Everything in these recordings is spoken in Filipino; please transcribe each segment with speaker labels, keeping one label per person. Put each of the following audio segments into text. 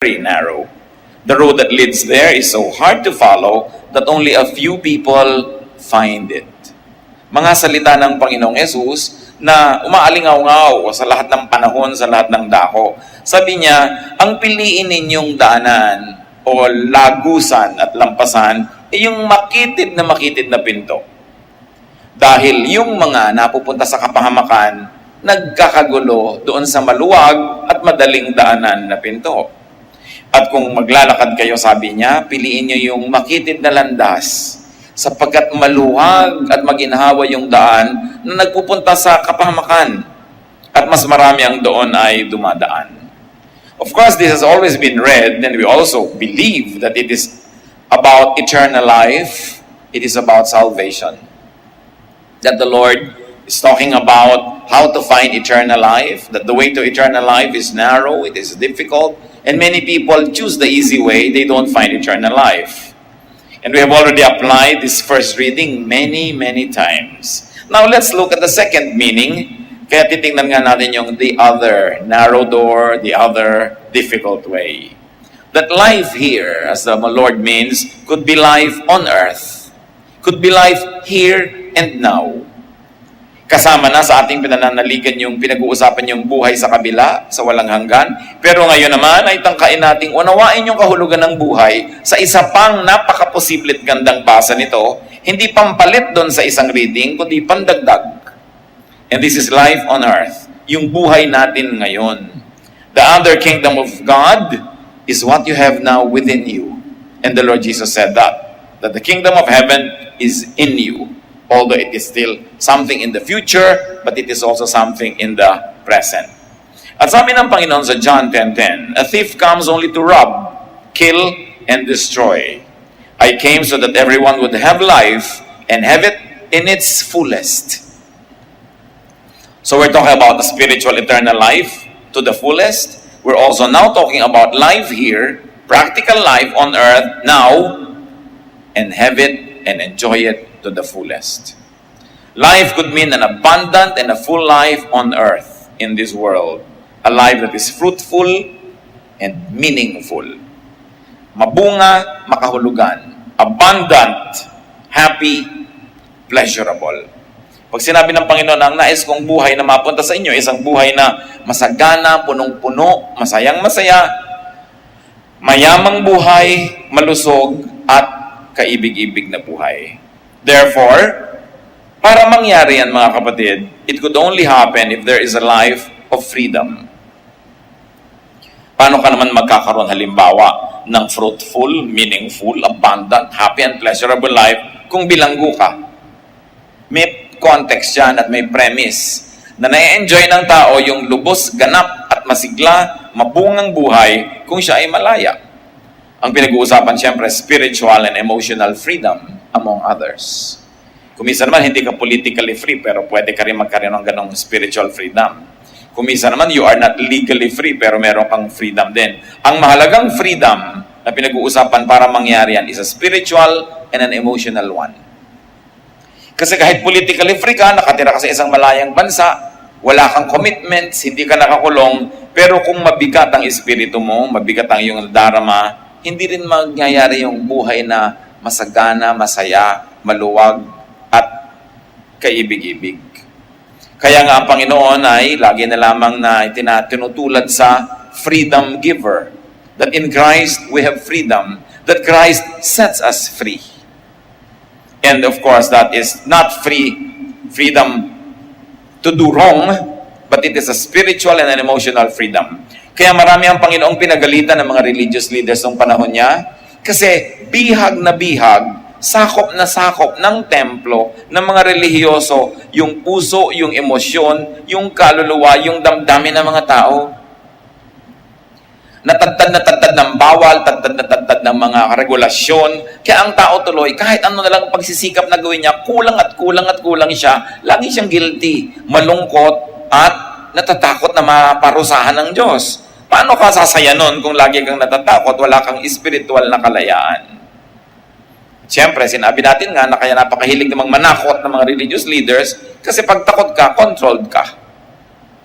Speaker 1: very narrow. The road that leads there is so hard to follow that only a few people find it. Mga salita ng Panginoong Yesus na umaalingaw-ngaw sa lahat ng panahon, sa lahat ng dako. Sabi niya, ang piliin ninyong daanan o lagusan at lampasan ay yung makitid na pinto. Dahil yung mga napupunta sa kapahamakan, nagkakagulo doon sa maluwag at madaling daanan na pinto. At kung maglalakad kayo, sabi niya, piliin niyo yung makitid na landas sapagkat maluwag at maginhawa yung daan na nagpupunta sa kapahamakan at mas marami ang doon ay dumadaan. Of course, this has always been read and we also believe that it is about eternal life. It is about salvation. That the Lord is talking about how to find eternal life, that the way to eternal life is narrow, it is difficult, and many people choose the easy way, they don't find eternal life. And we have already applied this first reading many times. Now let's look at the second meaning. Kaya titingnan nga natin yung the other narrow door, the other difficult way. That life here, as the Lord means, could be life on earth. Could be life here and now. Kasama na sa ating pinananaligan yung pinag-uusapan yung buhay sa kabila, sa walang hanggan. Pero ngayon naman ay tangkain nating unawain yung kahulugan ng buhay sa isa pang napakaposibleng gandang basa nito, hindi pampalit doon sa isang reading, kundi pandagdag. And this is life on earth, yung buhay natin ngayon. The other kingdom of God is what you have now within you. And the Lord Jesus said that the kingdom of heaven is in you. Although it is still something in the future, but it is also something in the present. At sabi ng Panginoon sa John 10:10, a thief comes only to rob, kill, and destroy. I came so that everyone would have life and have it in its fullest. So we're talking about the spiritual eternal life to the fullest. We're also now talking about life here, practical life on earth now, and have it and enjoy it to the fullest. Life could mean an abundant and a full life on earth in this world. A life that is fruitful and meaningful. Mabunga, makahulugan. Abundant, happy, pleasurable. Pag sinabi ng Panginoon, ang nais kong buhay na mapunta sa inyo, isang buhay na masagana, punong-puno, masayang-masaya, mayamang buhay, malusog, at kaibig-ibig na buhay. Therefore, para mangyari yan mga kapatid, it could only happen if there is a life of freedom. Paano ka naman magkakaroon halimbawa ng fruitful, meaningful, abundant, happy and pleasurable life kung bilanggo ka? May context yan at may premise na na-enjoy ng tao yung lubos, ganap at masigla, mabungang buhay kung siya ay malaya. Ang pinag-uusapan siyempre, spiritual and emotional freedom among others. Kung minsan naman, hindi ka politically free, pero pwede ka rin magkaroon ng ganong spiritual freedom. Kung minsan naman, you are not legally free, pero meron kang freedom din. Ang mahalagang freedom na pinag-uusapan para mangyari yan is a spiritual and an emotional one. Kasi kahit politically free ka, nakatira ka sa isang malayang bansa, wala kang commitments, hindi ka nakakulong, pero kung mabigat ang espiritu mo, mabigat ang iyong darama, hindi rin mangyayari yung buhay na masagana, masaya, maluwag, at kaibig-ibig. Kaya nga ang Panginoon ay lagi na lamang na tinutulad sa freedom giver. That in Christ we have freedom. That Christ sets us free. And of course, that is not freedom to do wrong, but it is a spiritual and an emotional freedom. Kaya marami ang Panginoong pinagalitan ng mga religious leaders ng panahon niya kasi bihag na bihag, sakop na sakop ng templo ng mga relihiyoso, yung puso, yung emosyon, yung kaluluwa, yung damdamin ng mga tao. Natagtad ng bawal, tagtad ng mga regulasyon. Kaya ang tao tuloy, kahit ano na lang pagsisikap na gawin niya, kulang siya, lagi siyang guilty, malungkot, at natatakot na maparusahan ng Diyos. Paano ka sasaya nun kung lagi kang natatakot, wala kang spiritual na kalayaan? Siyempre, sinabi natin nga na kaya napakahilig namang manakot ng mga religious leaders kasi pag takot ka, controlled ka.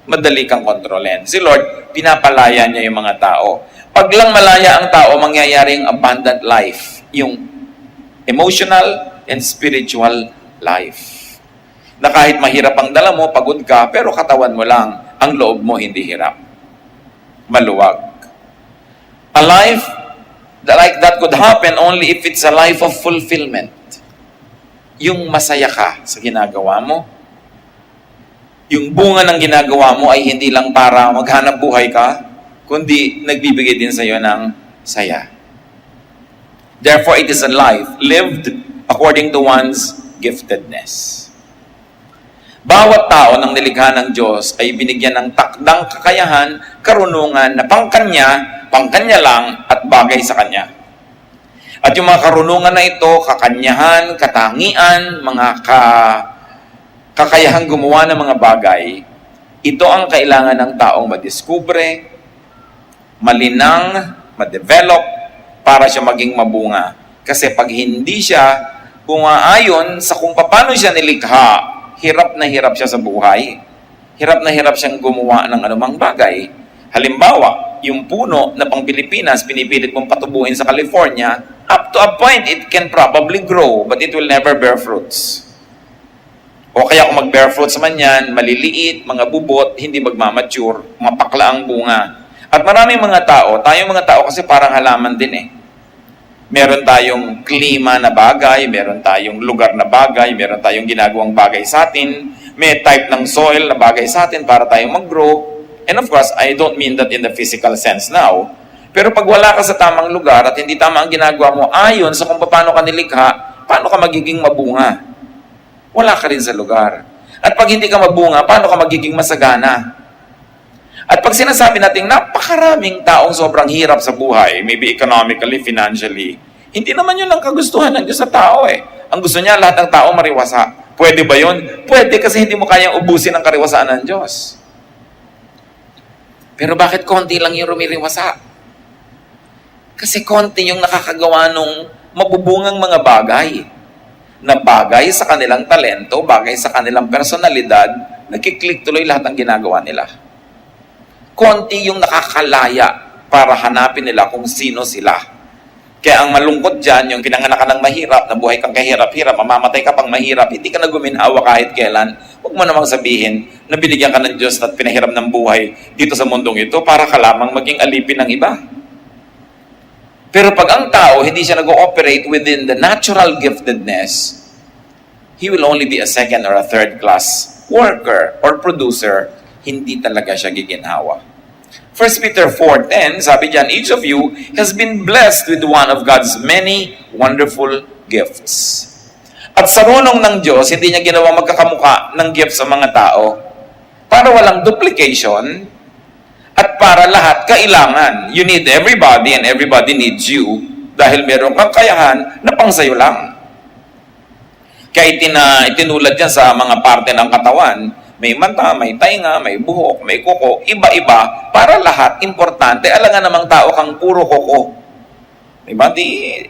Speaker 1: Madali kang kontrolin. Si Lord, pinapalaya niya yung mga tao. Pag lang malaya ang tao, mangyayari ang abundant life. Yung emotional and spiritual life. Na kahit mahirap ang dala mo, pagod ka, pero katawan mo lang, ang loob mo hindi hirap. Maluwag. A life like that could happen only if it's a life of fulfillment. Yung masaya ka sa ginagawa mo, yung bunga ng ginagawa mo ay hindi lang para maghanap buhay ka, kundi nagbibigay din sa iyo ng saya. Therefore, it is a life lived according to one's giftedness. Bawat tao ng nilikha ng Diyos ay binigyan ng takdang kakayahan, karunungan na pangkanya lang at bagay sa Kanya. At yung mga karunungan na ito, kakanyahan, katangian, mga kakayahang gumawa ng mga bagay, ito ang kailangan ng taong madiskubre, malinang, madevelop, para siya maging mabunga. Kasi pag hindi siya umaayon sa kung paano siya nilikha, hirap na hirap siya sa buhay. Hirap na hirap siyang gumawa ng anumang bagay. Halimbawa, yung puno na pang Pilipinas, pinipilit mong patubuhin sa California, up to a point, it can probably grow, but it will never bear fruits. O kaya kung mag-bear fruits man yan, maliliit, mga bubot, hindi magmamature, mapakla ang bunga. At maraming mga tao, tayong mga tao kasi parang halaman din eh. Meron tayong klima na bagay, meron tayong lugar na bagay, meron tayong ginagawang bagay sa atin, may type ng soil na bagay sa atin para tayong mag-grow. And of course, I don't mean that in the physical sense now. Pero pag wala ka sa tamang lugar at hindi tama ang ginagawa mo ayon sa kung paano ka nilikha, paano ka magiging mabunga? Wala ka rin sa lugar. At pag hindi ka mabunga, paano ka magiging masagana? At pag sinasabi natin napakaraming taong sobrang hirap sa buhay, maybe economically, financially, hindi naman yun ang kagustuhan ng Diyos sa tao eh. Ang gusto niya, lahat ng tao mariwasa. Pwede ba yun? Pwede kasi hindi mo kayang ubusin ang kariwasaan ng Diyos. Pero bakit konti lang yung rumiriwasa? Kasi konti yung nakakagawa nung mabubungang mga bagay. Na bagay sa kanilang talento, bagay sa kanilang personalidad, nagkiklik tuloy lahat ng ginagawa nila. Konti yung nakakalaya para hanapin nila kung sino sila. Kaya ang malungkot dyan, yung pinanganak ka ng mahirap, na buhay kang kahirap-hirap, mamamatay ka pang mahirap, hindi ka na guminhawa kahit kailan, huwag mo namang sabihin na binigyan ka ng Diyos at pinahiram ng buhay dito sa mundong ito para ka lamang maging alipin ng iba. Pero pag ang tao hindi siya nag-ooperate within the natural giftedness, he will only be a second or a third class worker or producer. Hindi talaga siya giginhawa. 1 Peter 4:10, sabi diyan, each of you has been blessed with one of God's many wonderful gifts. At sa runong ng Diyos, hindi niya ginawa magkakamuka ng gifts sa mga tao para walang duplication at para lahat kailangan. You need everybody and everybody needs you dahil meron kang kayahan na pang sayo lang. Kaya itinulad yan sa mga parte ng katawan. May mata, may tainga, may buhok, may kuko, iba-iba, para lahat, importante. Alangan namang tao kang puro kuko. Diba?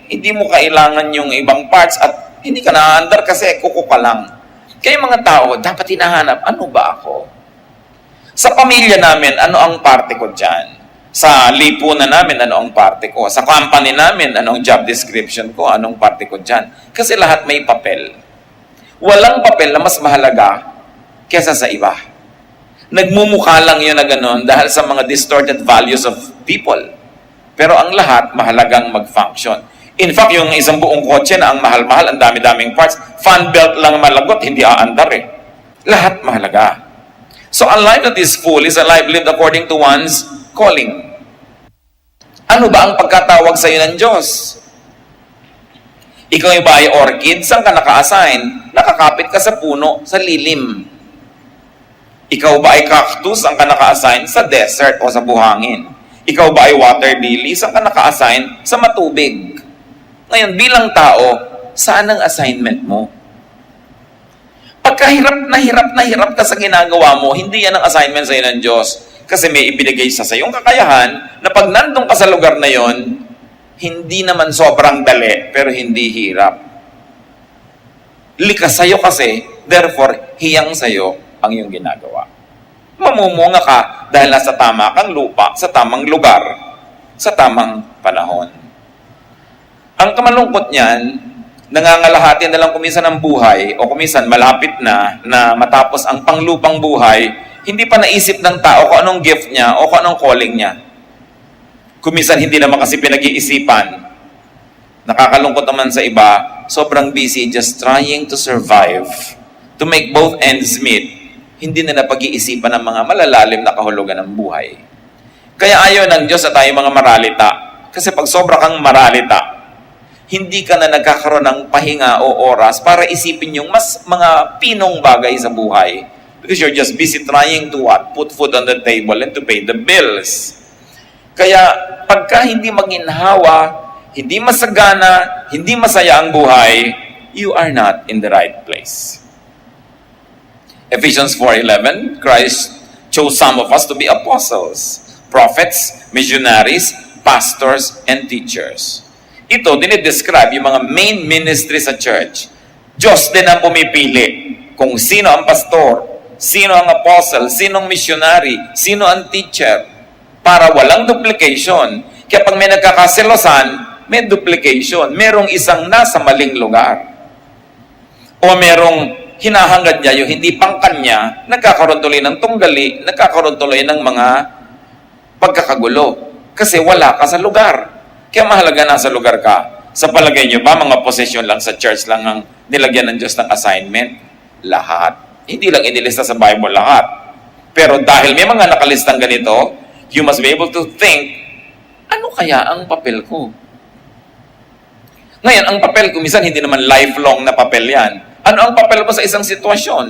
Speaker 1: Hindi mo kailangan yung ibang parts at hindi ka na-under kasi kuko ka lang. Kaya mga tao, dapat hinahanap, ano ba ako? Sa pamilya namin, ano ang parte ko dyan? Sa lipunan namin, ano ang parte ko? Sa company namin, ano ang job description ko? Anong parte ko dyan? Kasi lahat may papel. Walang papel na mas mahalaga kesa sa iba. Nagmumukha lang yun na gano'n dahil sa mga distorted values of people. Pero ang lahat, mahalagang mag-function. In fact, yung isang buong kotse na ang mahal-mahal, ang dami-daming parts, fan belt lang malagot, hindi aandar eh. Lahat mahalaga. So, a life that is full is a life lived according to one's calling. Ano ba ang pagkatawag sa iyo ng Diyos? Ikaw ba ay orchid? Saan ka naka-assign? Nakakapit ka sa puno, sa lilim. Ikaw ba ay cactus? Saan ka naka-assign? Sa desert o sa buhangin. Ikaw ba ay water lily? Saan ka naka-assign? Sa matubig. Ngayon, bilang tao, saan ang assignment mo? Pagka hirap na hirap ka sa ginagawa mo, hindi yan ang assignment sa iyo ng Diyos. Kasi may ibinigay sa iyong kakayahan na pag nandun ka sa lugar na yon, hindi naman sobrang dali, pero hindi hirap. Likas sa'yo kasi, therefore, hiyang sa'yo ang iyong ginagawa. Mamumunga ka dahil nasa tama kang lupa, sa tamang lugar. sa tamang panahon. Ang kamalungkot niyan, nangangalahati na lang kuminsan ang buhay o kuminsan malapit na matapos ang panglupang buhay, hindi pa naisip ng tao kung anong gift niya o kung anong calling niya. Kuminsan hindi naman kasi pinag-iisipan. Nakakalungkot naman sa iba, sobrang busy just trying to survive, to make both ends meet. Hindi na napag-iisipan ng mga malalalim na kahulugan ng buhay. Kaya ayaw ng Diyos na tayo mga maralita. Kasi pag sobra kang maralita, hindi ka na nagkakaroon ng pahinga o oras para isipin yung mas mga pinong bagay sa buhay. Because you're just busy trying to what? Put food on the table and to pay the bills. Kaya pagka hindi maginhawa, hindi masagana, hindi masaya ang buhay, you are not in the right place. Ephesians 4:11, Christ chose some of us to be apostles, prophets, missionaries, pastors, and teachers. Ito, dinidescribe yung mga main ministry sa church. Diyos din ang pumipili kung sino ang pastor, sino ang apostle, sino ang missionary, sino ang teacher, para walang duplication. Kaya pag may nagkakaselosan, may duplication. Merong isang nasa maling lugar. O merong hinahangad niya yung hindi pangkanya, nagkakaroon tuloy ng tunggali, nagkakaroon tuloy ng mga pagkakagulo. Kasi wala ka sa lugar. Kaya mahalaga nasa lugar ka. Sa palagay niyo ba, mga posesyon lang sa church lang ang nilagyan ng Diyos ng assignment? Lahat. Hindi lang inilista sa Bible lahat. Pero dahil may mga nakalistang ganito, you must be able to think, ano kaya ang papel ko? Ngayon, ang papel ko, minsan hindi naman lifelong na papel yan. Ano ang papel mo sa isang sitwasyon?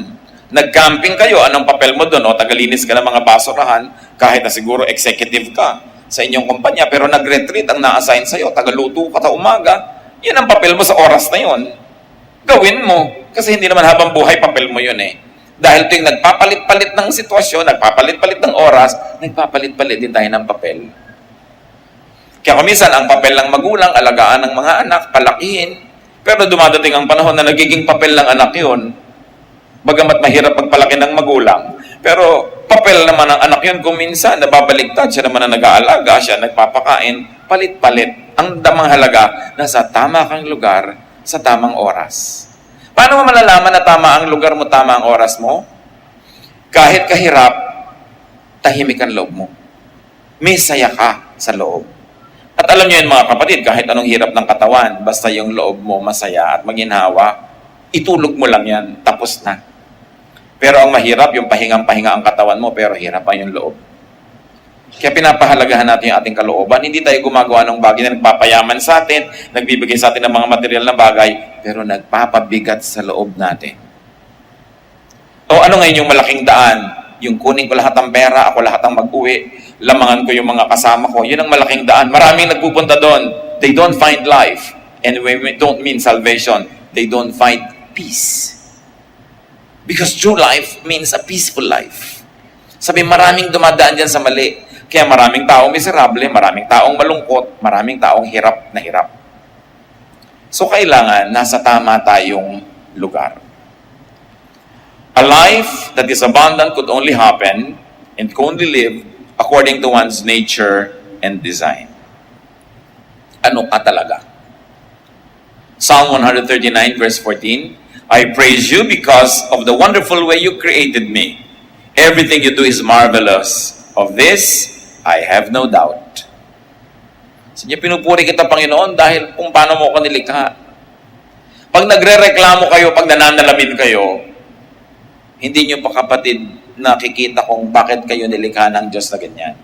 Speaker 1: Nag-camping kayo, anong papel mo doon? O tagalinis ka ng mga basurahan, kahit na siguro executive ka sa inyong kumpanya, pero nag-retreat ang na-assign sa'yo, tagaluto ka sa umaga, yan ang papel mo sa oras na yon. Gawin mo. Kasi hindi naman habang buhay, papel mo yun eh. Dahil tuwing nagpapalit-palit ng sitwasyon, nagpapalit-palit ng oras, nagpapalit-palit din tayo ng papel. Kaya kuminsan, ang papel ng magulang, alagaan ng mga anak, palakihin, pero dumadating ang panahon na nagiging papel ng anak yun, bagamat mahirap magpalaki ng magulang, pero papel naman ng anak yun kung minsan, nababaligtad, siya naman ang nag-aalaga, siya nagpapakain, palit-palit. Ang damang halaga, nasa tama kang lugar, sa tamang oras. Paano mo malalaman na tama ang lugar mo, tama ang oras mo? Kahit kahirap, tahimik ang loob mo. May saya ka sa loob. At alam niyo yun mga kapatid, kahit anong hirap ng katawan, basta yung loob mo masaya at maginhawa, itulog mo lang yan, tapos na. Pero ang mahirap, yung pahingang-pahinga ang katawan mo, pero hirap pa yung loob. Kaya pinapahalagahan natin yung ating kalooban. Hindi tayo gumagawa ng bagay na nagpapayaman sa atin, nagbibigay sa atin ng mga material na bagay, pero nagpapabigat sa loob natin. O ano ngayon yung malaking daan? Yung kunin ko lahat ng pera, ako lahat ang mag-uwi, lamangan ko yung mga kasama ko, yun ang malaking daan. Maraming nagpupunta doon. They don't find life. And we don't mean salvation. They don't find peace. Because true life means a peaceful life. Sabi, maraming dumadaan dyan sa mali. Kaya maraming taong miserable, maraming taong malungkot, maraming taong hirap na hirap. So kailangan nasa tama tayong lugar. A life that is abundant could only happen and could only live according to one's nature and design. Ano ka talaga? Psalm 139 verse 14, I praise you because of the wonderful way you created me. Everything you do is marvelous. Of this, I have no doubt. Sige, pinupuri kita, Panginoon, dahil kung paano mo ako nilikha. Pag nagre-reklamo kayo, pag nananalamin kayo, hindi nyo pa kapatid nakikita kung bakit kayo nilikha ng Diyos na ganyan.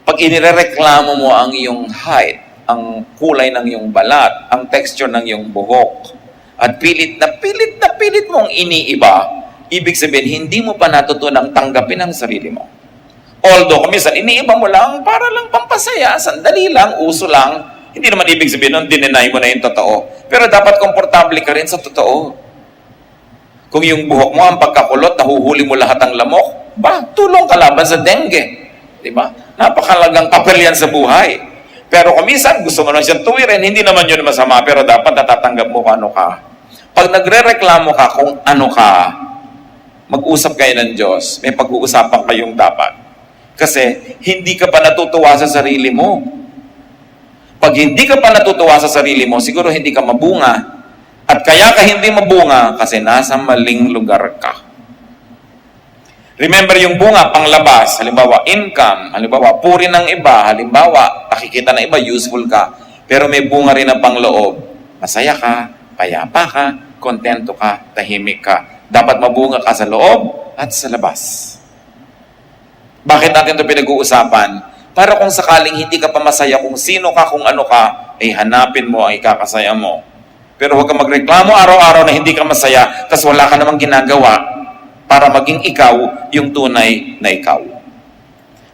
Speaker 1: Pag inireklamo mo ang iyong height, ang kulay ng iyong balat, ang texture ng iyong buhok, at pilit mong iniiba, ibig sabihin, hindi mo pa natutunang tanggapin ang sarili mo. Although, kumisan, iniiba mo lang para lang pampasaya, sandali lang, uso lang. Hindi naman ibig sabihin nun, dinenay mo na yung totoo. Pero dapat komportable ka rin sa totoo. Kung yung buhok mo, ang pagkakulot, nahuhuli mo lahat ng lamok, tulong ka laban sa dengue. Diba? Napakalagang papel yan sa buhay. Pero kumisan, gusto mo na siyang tuwirin, hindi naman yun masama, pero dapat natatanggap mo kung ano ka. Pag nagre-reklamo ka kung ano ka, mag-usap kayo ng Diyos, may pag-uusapan kayong dapat. Kasi hindi ka pa natutuwa sa sarili mo. Pag hindi ka pa natutuwa sa sarili mo, siguro hindi ka mabunga. At kaya ka hindi mabunga kasi nasa maling lugar ka. Remember yung bunga, panglabas, halimbawa income, halimbawa puri ng iba, halimbawa nakikita ng iba, useful ka. Pero may bunga rin na pangloob. Masaya ka, payapa ka, kontento ka, tahimik ka. Dapat mabunga ka sa loob at sa labas. Bakit natin ito pinag-uusapan? Para kung sakaling hindi ka pa masaya kung sino ka, kung ano ka, ay hanapin mo ang ikakasaya mo. Pero huwag kang magreklamo araw-araw na hindi ka masaya kasi wala ka namang ginagawa para maging ikaw yung tunay na ikaw.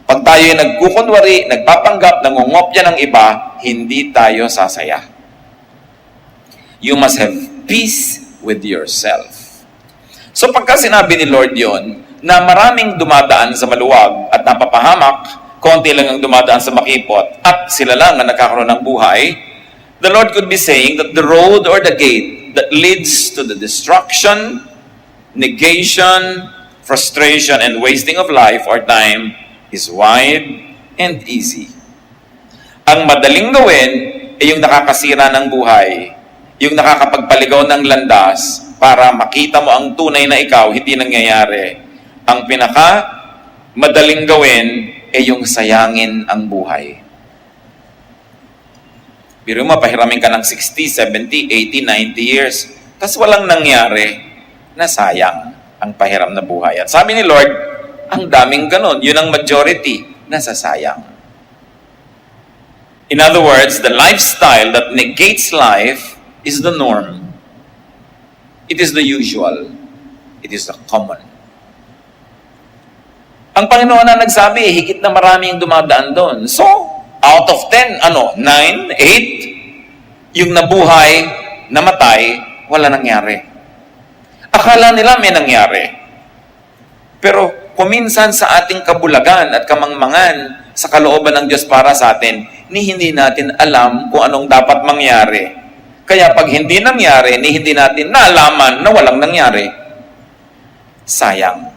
Speaker 1: Pag tayo ay nagkukunwari, nagpapanggap, nangungopya ng iba, hindi tayo sasaya. You must have peace with yourself. So pagka sinabi ni Lord yon na maraming dumadaan sa maluwag at napapahamak, konti lang ang dumadaan sa makipot, at sila lang ang nagkakaroon ng buhay, the Lord could be saying that the road or the gate that leads to the destruction, negation, frustration, and wasting of life or time is wide and easy. Ang madaling gawin ay yung nakakasira ng buhay, yung nakakapagpaligaw ng landas para makita mo ang tunay na ikaw, hindi nangyayari. Ang madaling gawin ay yung sayangin ang buhay. Biro mo, pahiramin ka ng 60, 70, 80, 90 years, tas walang nangyari, na sayang ang pahiram na buhay. At sabi ni Lord, ang daming ganun. Yun ang majority na sasayang. In other words, the lifestyle that negates life is the norm. It is the usual. It is the common. Ang Panginoon na nagsabi, higit na maraming dumadaan doon. So, out of 10, 9, 8, yung nabuhay, namatay, wala nangyari. Akala nila may nangyari. Pero kuminsan sa ating kabulagan at kamangmangan sa kalooban ng Diyos para sa atin, hindi natin alam kung anong dapat mangyari. Kaya pag hindi nangyari, hindi natin naalaman na walang nangyari. Sayang.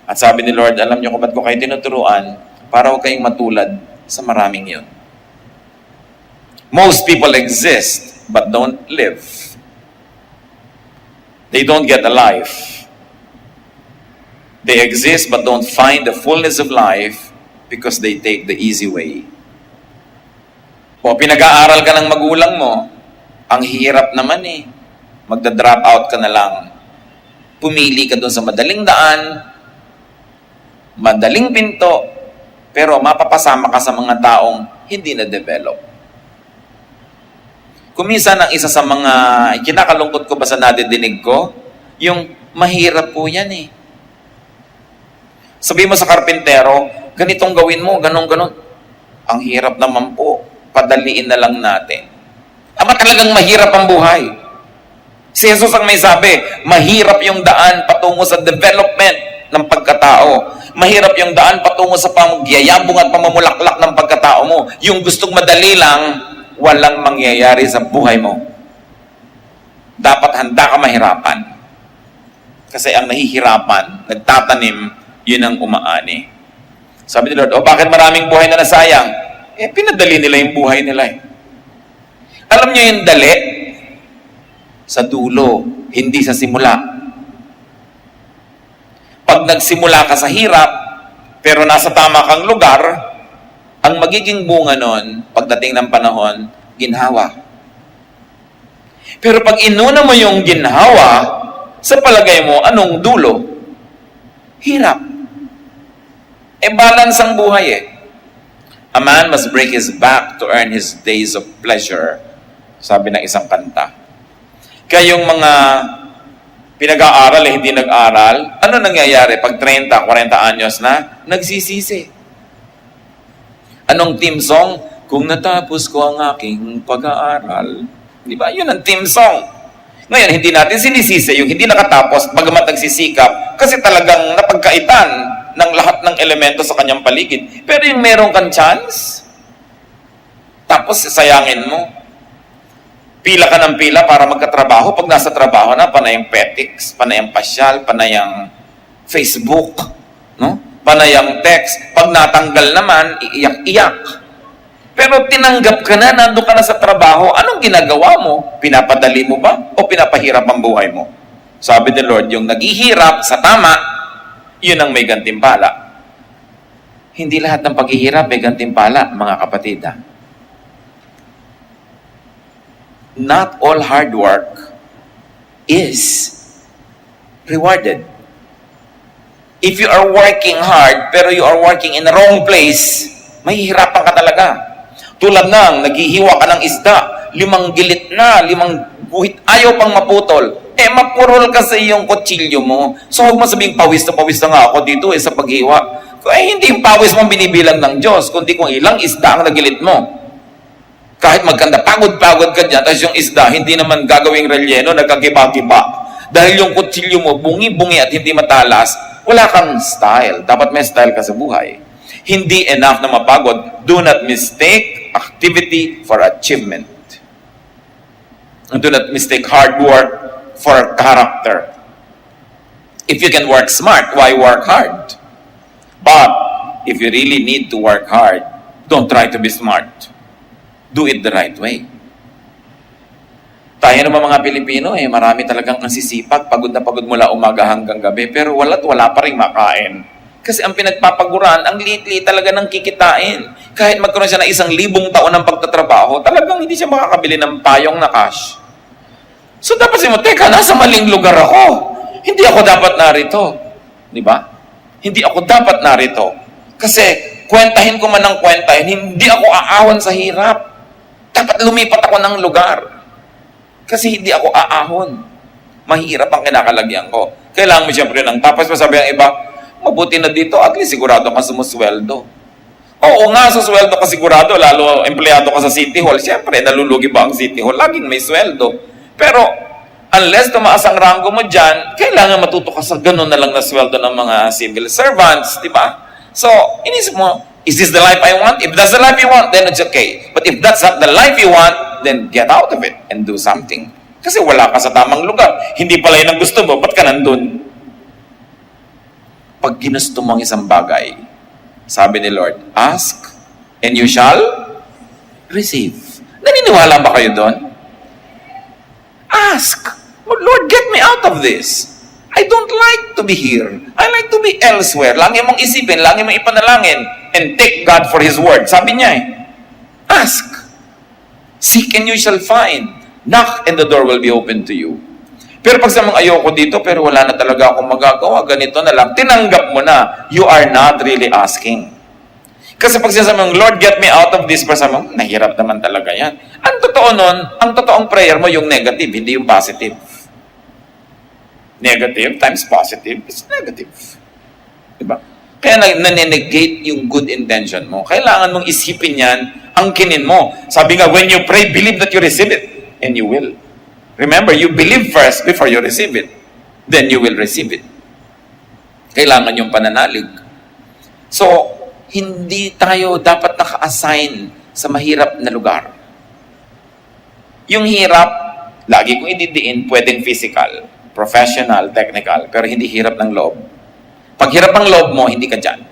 Speaker 1: At sabi ni Lord, alam niyo kung ba't ko kayo tinuturuan? Para huwag kayong matulad sa maraming yun. Most people exist but don't live. They don't get a life. They exist but don't find the fullness of life because they take the easy way. O pinag-aaral ka ng magulang mo, ang hirap naman eh. Magda-drop out ka na lang. Pumili ka doon sa madaling daan, madaling pinto, pero mapapasama ka sa mga taong hindi na-develop. Kuminsan ang isa sa mga kinakalungkot ko ba sa nadidinig ko, yung mahirap po yan eh. Sabi mo sa karpintero, ganitong gawin mo, ganon. Ang hirap naman po, padaliin na lang natin. Ama talagang mahirap ang buhay. Si Jesus ang may sabi, mahirap yung daan patungo sa development ng pagkatao. Mahirap yung daan patungo sa pagyayabong at pamamulaklak ng pagkatao mo. Yung gustong madali lang, walang mangyayari sa buhay mo. Dapat handa ka mahirapan. Kasi ang nahihirapan, nagtatanim, yun ang umaani. Sabi ni Lord, bakit maraming buhay na nasayang? Pinadali nila yung buhay nila eh. Alam niyo yung dali? Sa dulo, hindi sa simula. Pag nagsimula ka sa hirap, pero nasa tama kang lugar, ang magiging bunga nun, pagdating ng panahon, ginhawa. Pero pag inuna mo yung ginhawa, sa palagay mo, anong dulo? Hirap. Balance ang buhay eh. A man must break his back to earn his days of pleasure. Sabi ng isang kanta. Kaya yung mga pinag-aaral hindi nag-aral, ano nangyayari pag 30, 40 anyos na? Nagsisisi. Anong team song? Kung natapos ko ang aking pag-aaral. Di ba? Yun ang team song. Ngayon, hindi natin sinisisi yung hindi nakatapos, bagamat nagsisikap, kasi talagang napagkaitan ng lahat ng elemento sa kanyang paligid. Pero yung meron kang chance, tapos sayangin mo. Pila ka ng pila para magkatrabaho. Pag nasa trabaho na, panay ang petics, panay ang pasyal, panay ang Facebook, no? panayang text. Pag natanggal naman, iiyak-iyak. Pero tinanggap ka na, nandun ka na sa trabaho, anong ginagawa mo? Pinapadali mo ba? O pinapahirap ang buhay mo? Sabi ni Lord, yung naghihirap sa tama, yun ang may gantimpala. Hindi lahat ng paghihirap may gantimpala, mga kapatid. Not all hard work is rewarded. If you are working hard, pero you are working in the wrong place, mahihirapan ka talaga. Tulad ng, naghihiwa ka ng isda, 5 gilit na, 5 guhit, ayaw pang maputol. Mapurol kasi yung kutsilyo mo. So, huwag mo sabihing pawis na nga ako dito sa paghiwa. Hindi yung pawis mo binibilang ng Diyos, kundi kung ilang isda ang nagilit mo. Kahit magkanda, pagod-pagod ka dyan, tapos yung isda, hindi naman gagawing relyeno, nagkakiba-kiba. Dahil yung kutsilyo mo, bungi-bungi at hindi matalas, wala kang style. Dapat may style ka sa buhay. Hindi enough na mapagod. Do not mistake activity for achievement. And do not mistake hard work for character. If you can work smart, why work hard? But if you really need to work hard, don't try to be smart. Do it the right way. Tayo naman mga Pilipino, marami talagang nasisipag, pagod na pagod mula umaga hanggang gabi, pero wala pa rin makain. Kasi ang pinagpapaguran, ang liit-liit talaga ng kikitain. Kahit magkaroon siya ng 1,000 taon ng pagtatrabaho, talagang hindi siya makakabili ng payong na cash. So dapat mo, teka, nasa maling lugar ako. Hindi ako dapat narito. Di ba? Hindi ako dapat narito. Kasi kwentahin ko man ng kwentahin, hindi ako aahon sa hirap. Dapat lumipat ako ng lugar. Kasi hindi ako aahon. Mahirap ang kinakalagyan ko. Kailangan mo siyempre ng tapos masabi ang iba, mabuti na dito, at least sigurado ka sumusweldo. Oo nga, susweldo ka sigurado, lalo empleyado ka sa City Hall. Siyempre, nalulugi ba ang City Hall? Laging may sweldo. Pero, unless tumaas ang ranggo mo dyan, kailangan matuto ka sa ganun na lang na sweldo ng mga civil servants, di ba? So, inisip mo, is this the life I want? If that's the life you want, then it's okay. But if that's not the life you want, then get out of it and do something. Kasi wala ka sa tamang lugar. Hindi pala yun ang gusto mo, ba't ka nandun? Pag ginusto mo ang isang bagay, sabi ni Lord, ask and you shall receive. Naniniwala ba kayo doon? Ask. Oh, Lord, get me out of this. I don't like to be here. I like to be elsewhere. Lagi mong isipin, lagi mong ipanalangin, and take God for His word. Sabi niya ask. Seek and you shall find. Knock and the door will be open to you. Pero pag samang ayoko dito, pero wala na talaga akong magagawa, ganito na lang, tinanggap mo na, you are not really asking. Kasi pag sinasabi mong, Lord, get me out of this, pero nahirap naman talaga yan. Ang totoo nun, ang totoong prayer mo yung negative, hindi yung positive. Negative times positive is negative. Diba? Kaya nanenegate yung good intention mo. Kailangan mong isipin yan, angkinin mo. Sabi nga, when you pray, believe that you receive it. And you will. Remember, you believe first before you receive it. Then you will receive it. Kailangan yung pananalig. So, hindi tayo dapat naka-assign sa mahirap na lugar. Yung hirap, lagi kong ididiin, pwedeng physical, professional, technical, pero hindi hirap ng loob. Pag hirap ang loob mo, hindi ka dyan.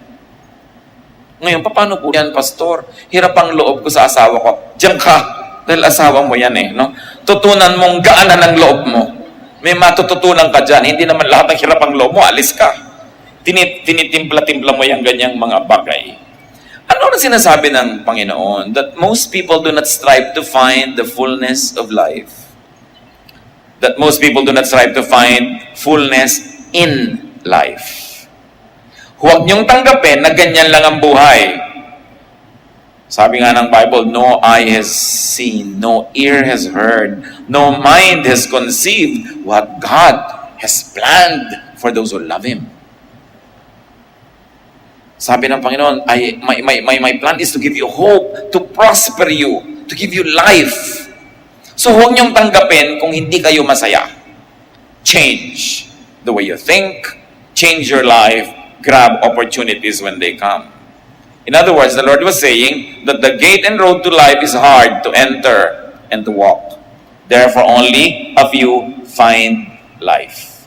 Speaker 1: Ngayon, paano po yan, Pastor? Hirap ang loob ko sa asawa ko. Diyan ka. Dahil asawa mo yan no? Tutunan mong gaanan ng loob mo. May matututunan ka dyan. Hindi naman lahat ng hirap ang loob mo, alis ka. Tinitimpla-timpla mo yung ganyang mga bagay. Ano na sinasabi ng Panginoon? That most people do not strive to find the fullness of life. That most people do not strive to find fullness in life. Huwag niyong tanggapin na ganyan lang ang buhay. Sabi nga ng Bible, no eye has seen, no ear has heard, no mind has conceived what God has planned for those who love Him. Sabi ng Panginoon, my plan is to give you hope, to prosper you, to give you life. So huwag niyong tanggapin kung hindi kayo masaya. Change the way you think, change your life, grab opportunities when they come. In other words, the Lord was saying that the gate and road to life is hard to enter and to walk. Therefore, only a few find life.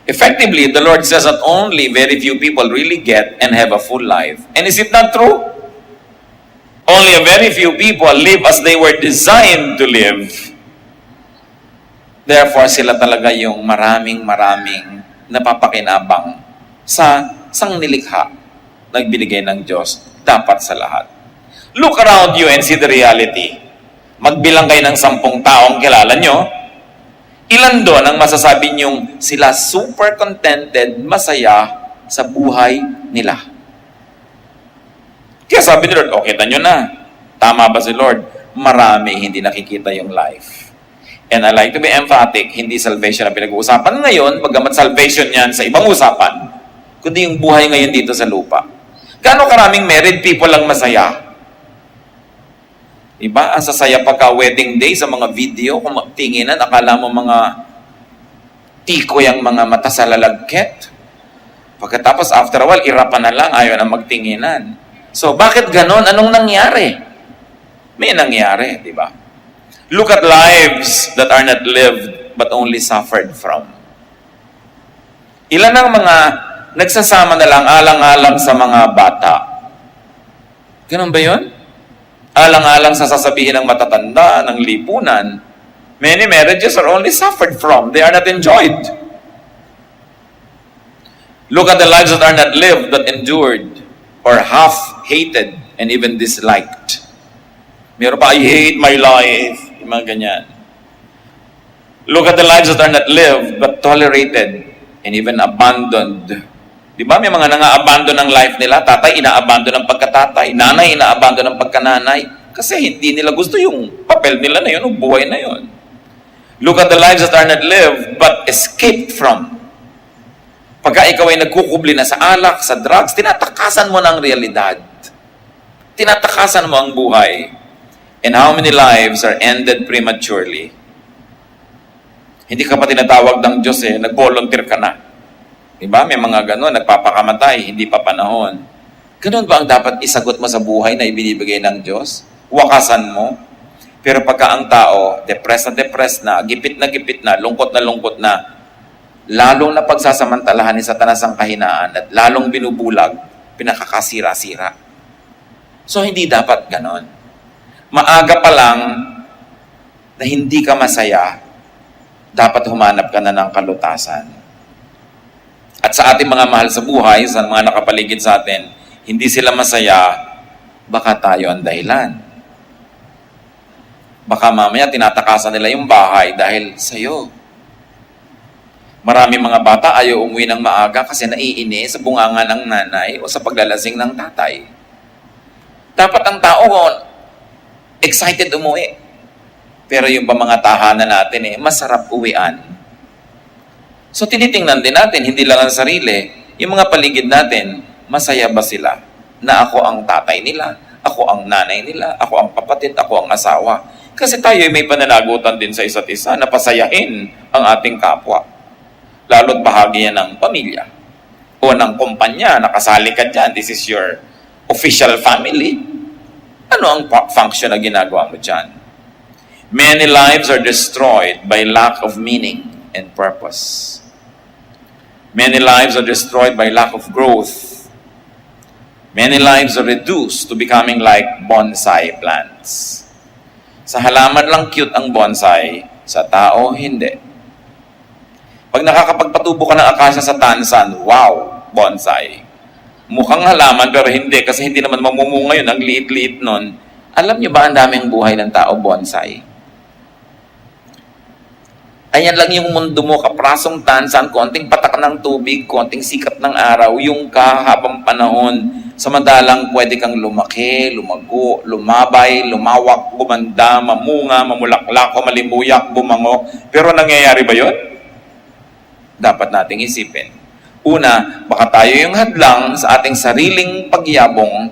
Speaker 1: Effectively, the Lord says that only very few people really get and have a full life. And is it not true? Only a very few people live as they were designed to live. Therefore, sila talaga yung maraming napapakinabang sa sangnilikha na binigay ng Diyos dapat sa lahat. Look around you and see the reality. Magbilang kayo ng 10 taong kilala nyo. Ilan doon ang masasabi niyong sila super contented, masaya sa buhay nila? Kaya sabi ni Lord, okay, tanyo na. Tama ba si Lord? Marami hindi nakikita yung life. And I like to be emphatic, hindi salvation ang pinag-uusapan ngayon, bagamat salvation yan sa ibang usapan, kundi yung buhay ngayon dito sa lupa. Gaano karaming married people lang masaya? Diba? Ang sasaya pagka-wedding day sa mga video, kung tinginan, akala mo mga tikoy ang mga mata sa lalagket. Pagkatapos, after a while, irapan na lang, ayaw na magtinginan. So, bakit ganon? Anong nangyari? May nangyari, di ba? Look at lives that are not lived but only suffered from. Ilan ang mga nagsasama na lang alang-alang sa mga bata? Ganon ba yun? Alang-alang sa sasabihin ng matatanda, ng lipunan, many marriages are only suffered from. They are not enjoyed. Look at the lives that are not lived, but endured, or half-hated, and even disliked. Meron pa, I hate my life. Yung mga ganyan. Look at the lives that are not lived, but tolerated, and even abandoned. Di ba? May mga nang-abandon ng life nila. Tatay, ina-abandon ng pagkatatay. Nanay, ina-abandon ng pagkananay. Kasi hindi nila gusto yung papel nila na yun, o buhay na yun. Look at the lives that are not lived, but escaped from. Pagka ikaw ay nagkukubli na sa alak, sa drugs, tinatakasan mo ng realidad. Tinatakasan mo ang buhay. And how many lives are ended prematurely? Hindi ka pa tinatawag ng Diyos nag-volunteer ka na. Diba? May mga gano'n, nagpapakamatay, hindi pa panahon. Gano'n ba ang dapat isagot mo sa buhay na ibinibigay ng Diyos? Wakasan mo? Pero pagka ang tao, depressed na, gipit na, lungkot na, lalong na pagsasamantalahan ni Satanas ang kahinaan at lalong binubulag, pinakakasira-sira. So, hindi dapat gano'n. Maaga pa lang na hindi ka masaya, dapat humanap ka na ng kalutasan. At sa ating mga mahal sa buhay, sa mga nakapaligid sa atin, hindi sila masaya, baka tayo ang dahilan. Baka mamaya tinatakasan nila yung bahay dahil sa'yo. Marami mga bata ayaw umuwi ng maaga kasi naiini sa bunganga ng nanay o sa paglalasing ng tatay. Dapat ang tao excited umuwi. Pero yung pa mga tahanan natin masarap uwian. So tinitingnan din natin, hindi lang ang sarili, yung mga paligid natin, masaya ba sila? Na ako ang tatay nila, ako ang nanay nila, ako ang kapatid, ako ang asawa. Kasi tayo may pananagutan din sa isa't isa na pasayahin ang ating kapwa. Lalo't bahagi yan ng pamilya o ng kumpanya, nakasali ka dyan, this is your official family. Ano ang function na ginagawa mo dyan? Many lives are destroyed by lack of meaning and purpose. Many lives are destroyed by lack of growth. Many lives are reduced to becoming like bonsai plants. Sa halaman lang cute ang bonsai, sa tao hindi. Pag nakakapagpatubo ka ng akasya sa tansan, wow, bonsai. Mukhang halaman pero hindi kasi hindi naman mamumunga yun, ang liit-liit nun. Alam niyo ba ang daming buhay ng tao, bonsai? Ayan lang yung mundo mo, kaprasong tansan, konting patak ng tubig, konting sikat ng araw, yung kahabang panahon, samantalang pwede kang lumaki, lumago, lumabay, lumawak, gumanda, mamunga, mamulaklak, malimuyak, bumango. Pero nangyayari ba yun? Dapat nating isipin. Una, baka tayo yung hadlang sa ating sariling pagyabong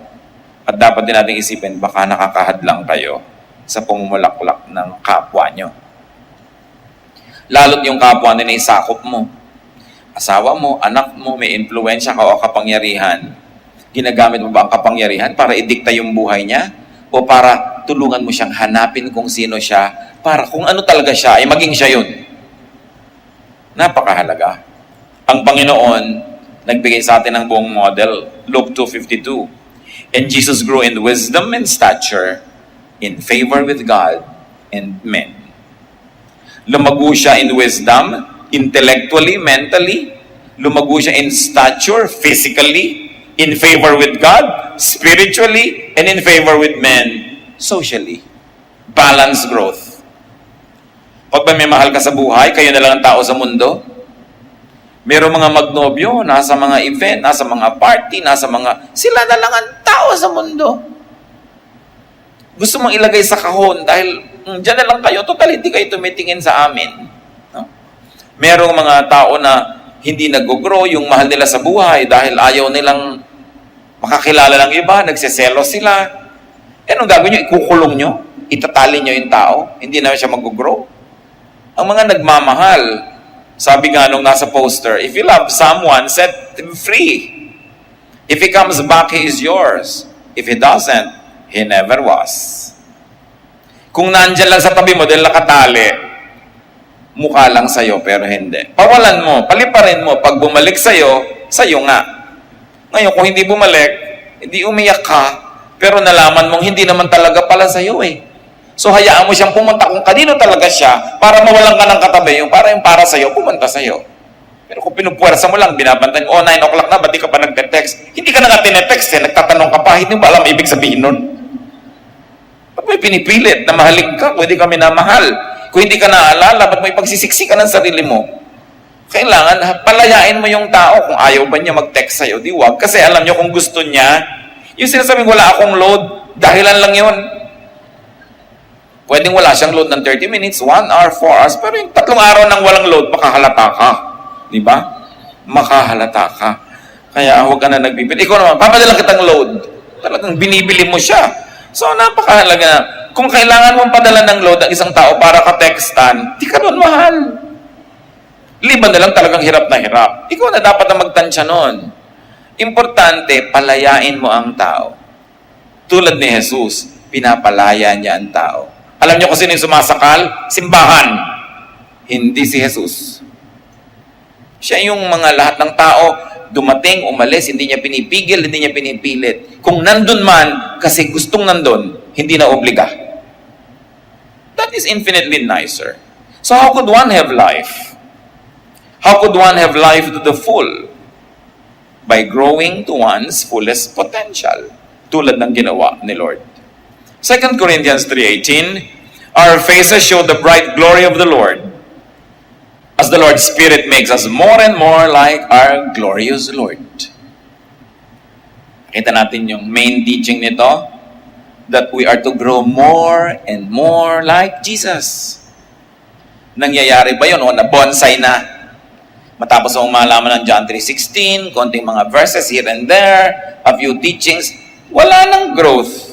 Speaker 1: at dapat din nating isipin, baka nakakahadlang kayo sa pumumulaklak ng kapwa nyo. Lalo't yung kapwa nila sakop mo. Asawa mo, anak mo, may impluwensya ka o kapangyarihan. Ginagamit mo ba ang kapangyarihan para idikta yung buhay niya? O para tulungan mo siyang hanapin kung sino siya? Para kung ano talaga siya, ay maging siya yun. Napakahalaga. Ang Panginoon, nagbigay sa atin ng buong model, Luke 2:52. And Jesus grew in wisdom and stature, in favor with God and men. Lumago siya in wisdom, intellectually, mentally. Lumago siya in stature, physically, in favor with God, spiritually, and in favor with men, socially. Balanced growth. Pag may mahal ka sa buhay, kayo na lang ang tao sa mundo. Merong mga magnobyo, nasa mga event, nasa mga party, sila na lang ang tao sa mundo. Gusto mong ilagay sa kahon dahil dyan na lang kayo, total hindi kayo tumitingin sa amin. No? Merong mga tao na hindi nag-grow yung mahal nila sa buhay dahil ayaw nilang makakilala ng iba, nagseselos sila. Anong gagawin nyo? Ikukulong nyo? Itatali nyo yung tao? Hindi na siya mag-grow? Ang mga nagmamahal, sabi nga nung nasa poster, if you love someone, set him free. If he comes back, he is yours. If he doesn't, he never was. Kung nandyan lang sa tabi mo dahil nakatali, mukha lang sa'yo pero hindi. Pawalan mo, paliparin mo. Pag bumalik sa'yo, sa'yo nga. Ngayon, kung hindi bumalik, hindi umiyak ka, pero nalaman mong hindi naman talaga pala sa'yo eh. So, hayaan mo siyang pumunta kung kanino talaga siya para mawalan ka ng katabi, yung para sa'yo, pumunta sa'yo. Pero kung pinupuwersa mo lang, binabantayan, 9 o'clock na, ba't di ka pa nagte-text? Hindi ka na nga tinetext eh, nagtatanong ka pa, hindi mo alam ibig sabihin nun. Ba't may pinipilit na mahalin ka kung hindi ka minamahal? Kung hindi ka naalala, ba't may pagsisiksi ka ng sarili mo? Kailangan, palayain mo yung tao kung ayaw ba niya mag-text sa'yo, di wag. Kasi alam niyo kung gusto niya, yung sinasabing wala akong load, dahilan lang yun. Pwedeng wala siyang load ng 30 minutes, 1 hour, 4 hours, pero yung 3 araw nang walang load, makahalata ka. Di ba? Makahalata ka. Kaya huwag ka na nagpipili. Ikaw naman, papadala kitang load. Talagang binibili mo siya. So, napakahalaga na. Kung kailangan mong padala ng load ang isang tao para ka-textan, di ka nun mahal. Liban na lang talagang hirap na hirap. Ikaw na dapat na magtansya nun. Importante, palayain mo ang tao. Tulad ni Jesus, pinapalaya niya ang tao. Alam niyo kung sino yung sumasakal? Simbahan. Hindi si Jesus. Siya yung mga lahat ng tao, dumating, umalis, hindi niya pinipigil, hindi niya pinipilit. Kung nandun man, kasi gustong nandun, hindi na obliga. That is infinitely nicer. So how could one have life? How could one have life to the full? By growing to one's fullest potential. Tulad ng ginawa ni Lord. 2 Corinthians 3:18, our faces show the bright glory of the Lord, as the Lord's Spirit makes us more and more like our glorious Lord. Kita natin yung main teaching nito, that we are to grow more and more like Jesus. Nangyayari ba yun? O na-bonsai na? Matapos mong malaman ng John 3:16, konting mga verses here and there, a few teachings, wala nang growth.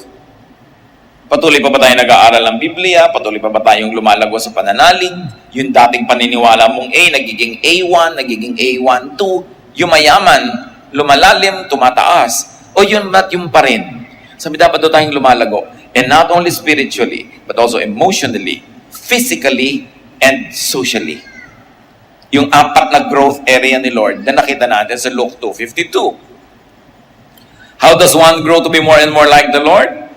Speaker 1: Patuloy pa ba tayo nag-aaral ng Biblia? Patuloy pa ba tayong lumalago sa pananalig? Yung dating paniniwala mong A, nagiging A1, nagiging A12, yumayaman, lumalalim, tumataas. O yun ba't yung pa rin? Sabi dapat doon tayong lumalago. And not only spiritually, but also emotionally, physically, and socially. Yung 4 na growth area ni Lord na nakita natin sa Luke 2:52. How does one grow to be more and more like the Lord?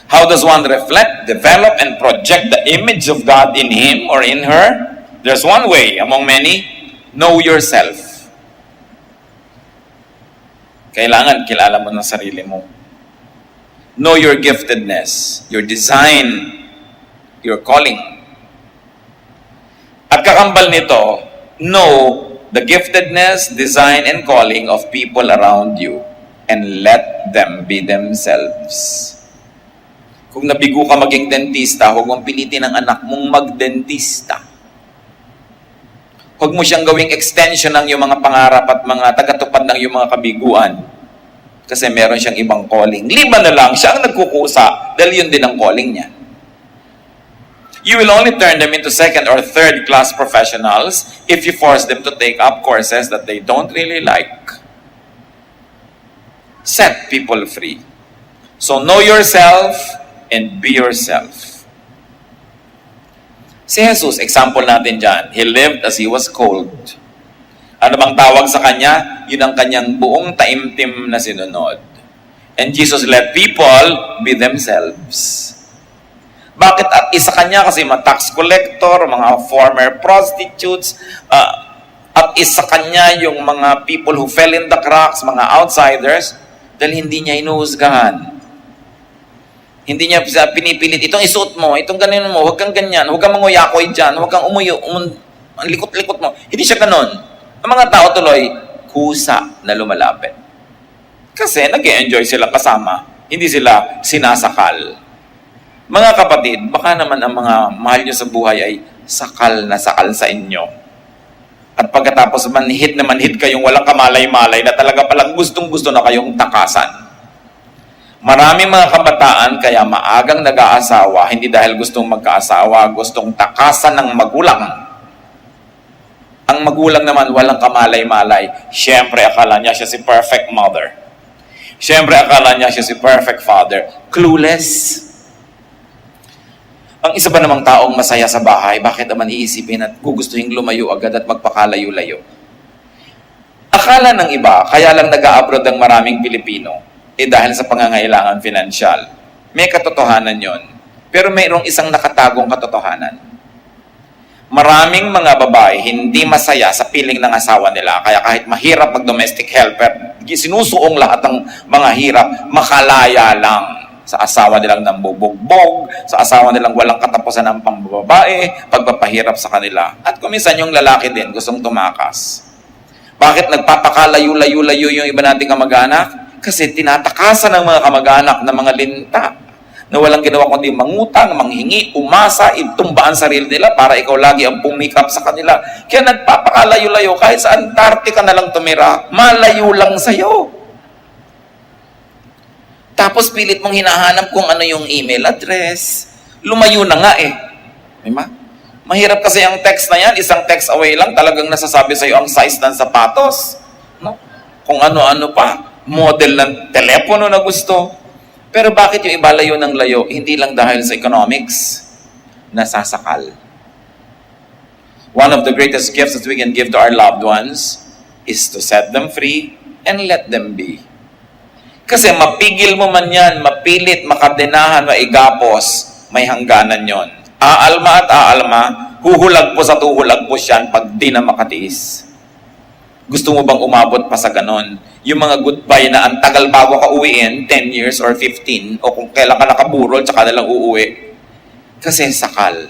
Speaker 1: How does one reflect, develop, and project the image of God in him or in her? There's one way among many. Know yourself. Kailangan kilala mo ng sarili mo. Know your giftedness, your design, your calling. At kakambal nito, know the giftedness, design, and calling of people around you and let them be themselves. Kung nabigo ka maging dentista, huwag mong pilitin ang anak mong magdentista. Huwag mo siyang gawing extension ng iyong mga pangarap at mga tagatupad ng iyong mga kabiguan. Kasi meron siyang ibang calling. Liban na lang, siya ang nagkukusa dahil yun din ang calling niya. You will only turn them into second or third class professionals if you force them to take up courses that they don't really like. Set people free. So know yourself and be yourself. Si Jesus, example natin dyan, he lived as he was cold. Ano bang tawag sa kanya? Yun ang kanyang buong taimtim na sinunod. And Jesus let people be themselves. Bakit? At isa kanya kasi mga tax collector, mga former prostitutes, at isa kanya yung mga people who fell in the cracks, mga outsiders, dahil hindi niya inuhusgahan. Hindi niya pinipilit, itong isuot mo, itong ganyan mo, huwag kang ganyan, huwag kang manguyakoy dyan, huwag kang umuyo, ang likot-likot mo. Hindi siya ganon. Ang mga tao tuloy, kusa na lumalapit. Kasi nag-enjoy sila kasama, hindi sila sinasakal. Mga kapatid, baka naman ang mga mahal nyo sa buhay ay sakal na sakal sa inyo. At pagkatapos manhid na manhid kayong walang kamalay-malay na talaga palang gustong-gusto na kayong takasan. Maraming mga kabataan kaya maagang nag-aasawa, hindi dahil gustong magkaasawa, gustong takasan ng magulang. Ang magulang naman walang kamalay-malay. Siyempre akala niya siya si perfect mother. Siyempre akala niya siya si perfect father. Clueless. Ang isa ba namang taong masaya sa bahay, bakit naman iisipin at gugustuhin lumayo agad at magpakalayo-layo? Akala ng iba, kaya lang nag-a-abroad ang maraming Pilipino, dahil sa pangangailangan finansyal. May katotohanan yon. Pero mayroong isang nakatagong katotohanan. Maraming mga babae hindi masaya sa piling ng asawa nila, kaya kahit mahirap mag-domestic helper, sinusuong lahat ng mga hirap, makalaya lang. Sa asawa nilang nambubugbog, sa asawa nilang walang katapusan ng pambabae, pagpapahirap sa kanila. At kuminsan yung lalaki din gustong tumakas. Bakit nagpapakalayo-layo-layo yung iba nating kamag-anak? Kasi tinatakasan ng mga kamag-anak na mga linta na walang ginawa kundi mangutang, manghingi, umasa, itumbaan sarili nila para ikaw lagi ang pumikap sa kanila. Kaya nagpapakalayo-layo kahit sa Antarctica na lang tumira, malayo lang sa'yo. Tapos pilit mong hinahanap kung ano yung email address. Lumayo na nga eh. Diba? Mahirap kasi ang text na yan, isang text away lang, talagang nasasabi sa'yo ang size ng sapatos. No? Kung ano-ano pa, model ng telepono na gusto. Pero bakit yung iba layo ng layo? Hindi lang dahil sa economics, nasasakal. One of the greatest gifts that we can give to our loved ones is to set them free and let them be. Kasi mapigil mo man yan, mapilit, makadenahan, maigapos, may hangganan yon. Aalma at aalma, huhulagpos at huhulagpos yan pag di na makatiis. Gusto mo bang umabot pa sa ganon? Yung mga goodbye na ang tagal bago ka uwiin, 10 years or 15, o kung kailan ka nakaburol, tsaka nalang uuwi. Kasi sakal.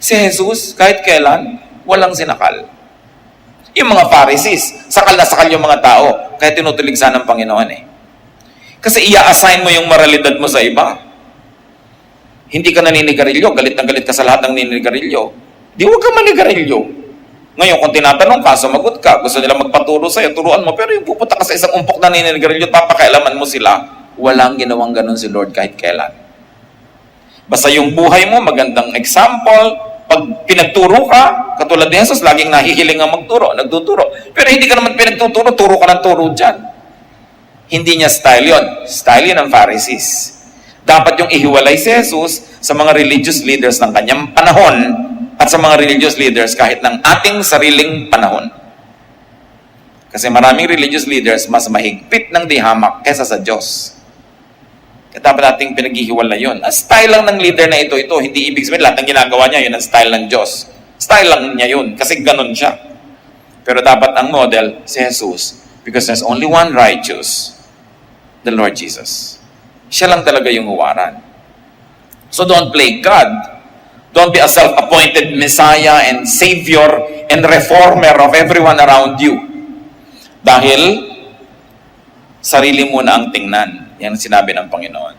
Speaker 1: Si Jesus, kahit kailan, walang sinakal. Yung mga Pharisees, sakal na sakal yung mga tao, kaya tinutuligsan ng Panginoon eh. Kasi i-assign mo yung moralidad mo sa iba. Hindi ka naninigarilyo, galit na galit ka sa lahat ng naninigarilyo. Di huwag ka manigarilyo. Ngayon, kung tinatanong ka, sumagot ka, gusto nila magpaturo sa'yo, turuan mo, pero yung pupunta ka sa isang umpok na naninigarilyo, papakailaman mo sila, walang ginawang ganun si Lord kahit kailan. Basta yung buhay mo, magandang example. Pag pinagturo ka, katulad ni Jesus, laging nahihiling ang magturo, nagtuturo. Pero hindi ka naman pinagtuturo, turo ka ng turo dyan. Hindi niya style yon. Style yun ng Pharisees. Dapat yung ihiwalay si Jesus sa mga religious leaders ng kanyang panahon at sa mga religious leaders kahit ng ating sariling panahon. Kasi maraming religious leaders mas mahigpit ng dihamak kesa sa Diyos. Dapat nating pinaghihiwalay yun. Ang style lang ng leader na ito, hindi ibig sabihin lahat ng ginagawa niya, yun ang style ng Diyos. Style lang niya yun, kasi ganun siya. Pero dapat ang model, si Jesus. Because there's only one righteous, the Lord Jesus. Siya lang talaga yung huwaran. So don't play God. Don't be a self-appointed Messiah and Savior and Reformer of everyone around you. Dahil, sarili mo na ang tingnan. Yan ang sinabi ng Panginoon.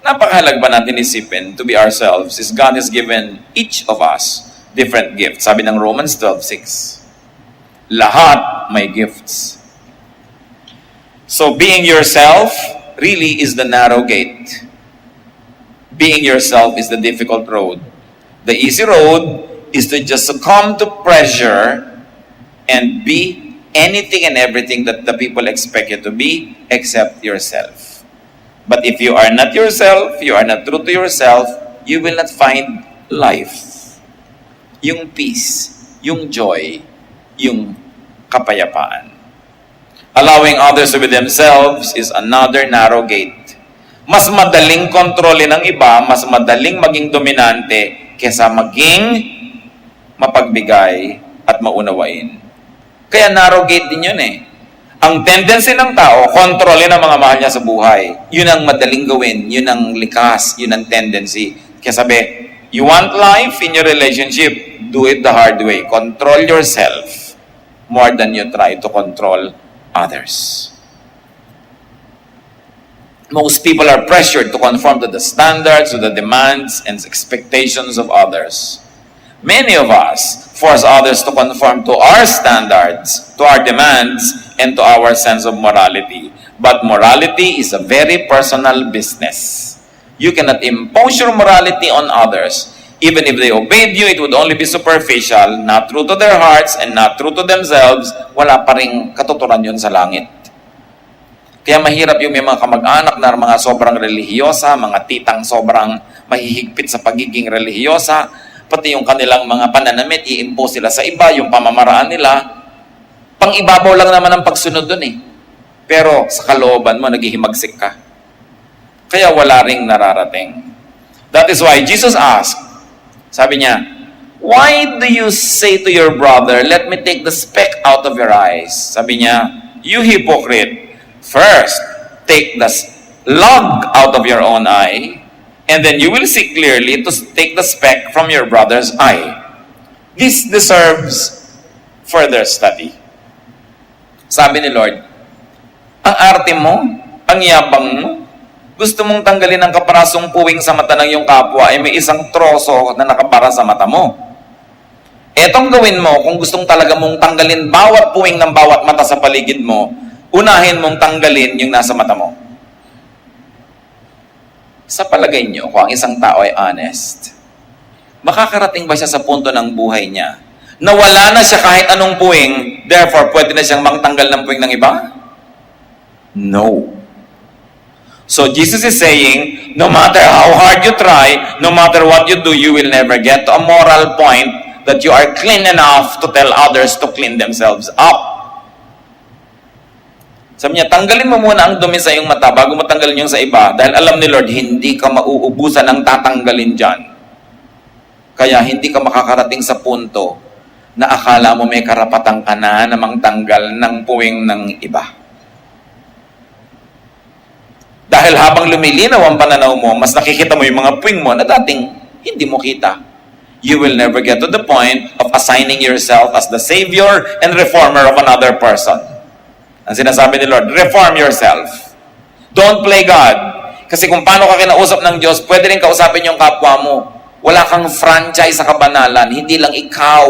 Speaker 1: Napakahalag ba natin isipin to be ourselves is God has given each of us different gifts. Sabi ng Romans 12:6. Lahat may gifts. So being yourself really is the narrow gate. Being yourself is the difficult road. The easy road is to just succumb to pressure and be anything and everything that the people expect you to be, except yourself. But if you are not yourself, you are not true to yourself, you will not find life. Yung peace, yung joy, yung kapayapaan. Allowing others to be themselves is another narrow gate. Mas madaling kontrolin ng iba, mas madaling maging dominante kesa maging mapagbigay at maunawain. Kaya narrow gate din yun eh. Ang tendency ng tao, kontrolin ang mga mahal niya sa buhay. Yun ang madaling gawin, yun ang likas, yun ang tendency. Kaya sabi, you want life in your relationship, do it the hard way. Control yourself more than you try to control others. Most people are pressured to conform to the standards, to the demands, and expectations of others. Many of us force others to conform to our standards, to our demands, and to our sense of morality. But morality is a very personal business. You cannot impose your morality on others. Even if they obeyed you, it would only be superficial, not true to their hearts, and not true to themselves. Wala pa ring katuturan yun sa langit. Kaya mahirap yung may mga kamag-anak na mga sobrang relihiyosa, mga titang sobrang mahihigpit sa pagiging relihiyosa, pati yung kanilang mga pananamit, i-impose sila sa iba, yung pamamaraan nila. Pang-ibabaw lang naman ang pagsunod dun eh. Pero sa kalooban mo, naghihimagsik ka. Kaya wala ring nararating. That is why Jesus asked, sabi niya, why do you say to your brother, let me take the speck out of your eyes? Sabi niya, you hypocrite. First, take the log out of your own eye, and then you will see clearly to take the speck from your brother's eye. This deserves further study. Sabi ni Lord, ang arte mo, ang yabang mo, gusto mong tanggalin ang kaparasong puwing sa mata ng iyong kapwa, ay may isang troso na nakapara sa mata mo. Etong gawin mo, kung gustong talaga mong tanggalin bawat puwing ng bawat mata sa paligid mo, unahin mong tanggalin yung nasa mata mo. Sa palagay niyo, kung ang isang tao ay honest, makakarating ba siya sa punto ng buhay niya na wala na siya kahit anong puwing, therefore pwede na siyang magtanggal ng puwing ng iba? No. So Jesus is saying, no matter how hard you try, no matter what you do, you will never get to a moral point that you are clean enough to tell others to clean themselves up. Sabi niya, tanggalin mo muna ang dumi sa iyong mata bago mo tanggalin yung sa iba dahil alam ni Lord, hindi ka mauubusan ng tatanggalin dyan. Kaya hindi ka makakarating sa punto na akala mo may karapatan ka na namang tanggal ng puwing ng iba. Dahil habang lumilinaw ang pananaw mo, mas nakikita mo yung mga puwing mo na dating hindi mo kita. You will never get to the point of assigning yourself as the savior and reformer of another person. Ang sinasabi ni Lord, reform yourself. Don't play God. Kasi kung paano ka kinausap ng Diyos, pwede rin kausapin yung kapwa mo. Wala kang franchise sa kabanalan. Hindi lang ikaw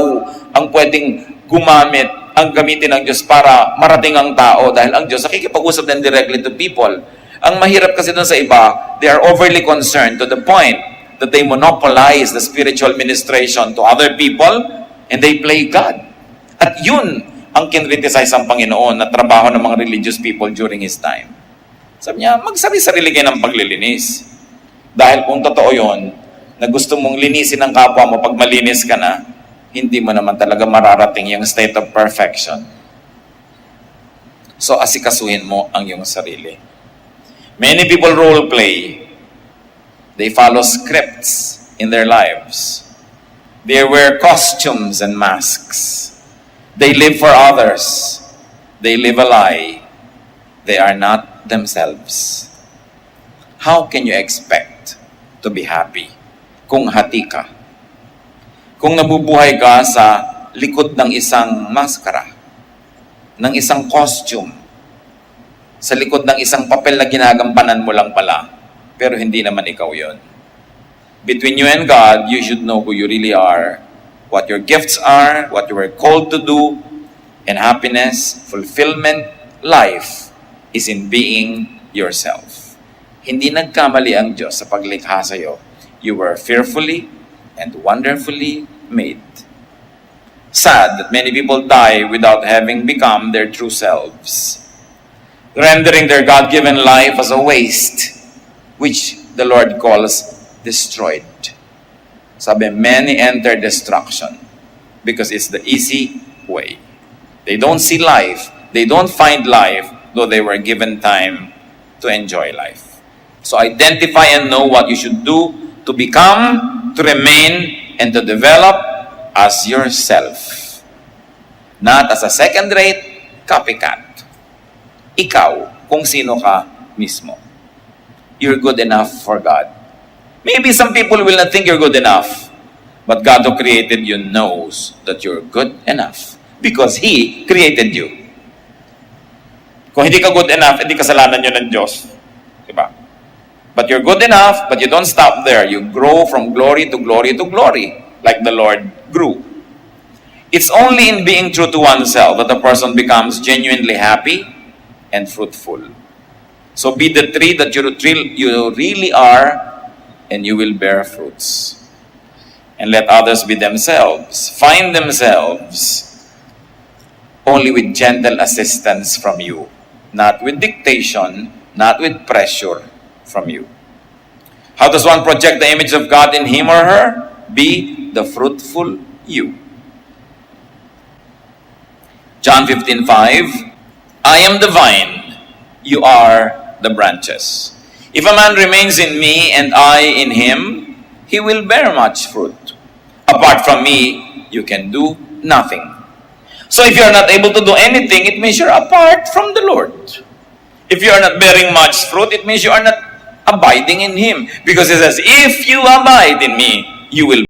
Speaker 1: ang pwedeng gumamit, ang gamitin ng Diyos para marating ang tao. Dahil ang Diyos nakikipag-usap din directly to people. Ang mahirap kasi dun sa iba, they are overly concerned to the point that they monopolize the spiritual ministration to other people and they play God. At yun ang kinriticize ang Panginoon na trabaho ng mga religious people during His time. Sabi niya, magsari-sarili kayo ng paglilinis. Dahil kung totoo yun, na gusto mong linisin ang kapwa mo pag malinis ka na, hindi mo naman talaga mararating yung state of perfection. So, asikasuhin mo ang iyong sarili. Many people role play. They follow scripts in their lives. They wear costumes and masks. They live for others. They live a lie. They are not themselves. How can you expect to be happy kung hati ka? Kung nabubuhay ka sa likod ng isang maskara, ng isang costume, sa likod ng isang papel na ginagampanan mo lang pala, pero hindi naman ikaw yon. Between you and God, you should know who you really are, what your gifts are, what you were called to do, and happiness, fulfillment, life is in being yourself. Hindi nagkamali ang Diyos sa paglikha sa iyo. You were fearfully and wonderfully made. Sad that many people die without having become their true selves, rendering their God-given life as a waste, which the Lord calls destroyed. Sabi, many enter destruction because it's the easy way. They don't see life. They don't find life, though they were given time to enjoy life. So identify and know what you should do to become, to remain, and to develop as yourself. Not as a second-rate copycat. Ikaw, kung sino ka mismo. You're good enough for God. Maybe some people will not think you're good enough, but God who created you knows that you're good enough because He created you. Kung hindi ka good enough, hindi kasalanan yun ng Diyos. Diba? But you're good enough, but you don't stop there. You grow from glory to glory to glory, like the Lord grew. It's only in being true to oneself that a person becomes genuinely happy and fruitful. So be the tree that you really are, and you will bear fruits. And let others be themselves. Find themselves only with gentle assistance from you. Not with dictation, not with pressure from you. How does one project the image of God in him or her? Be the fruitful you. John 15:5, I am the vine, you are the branches. If a man remains in me and I in him, he will bear much fruit. Apart from me, you can do nothing. So if you are not able to do anything, it means you're apart from the Lord. If you are not bearing much fruit, it means you are not abiding in Him. Because He says, if you abide in me, you will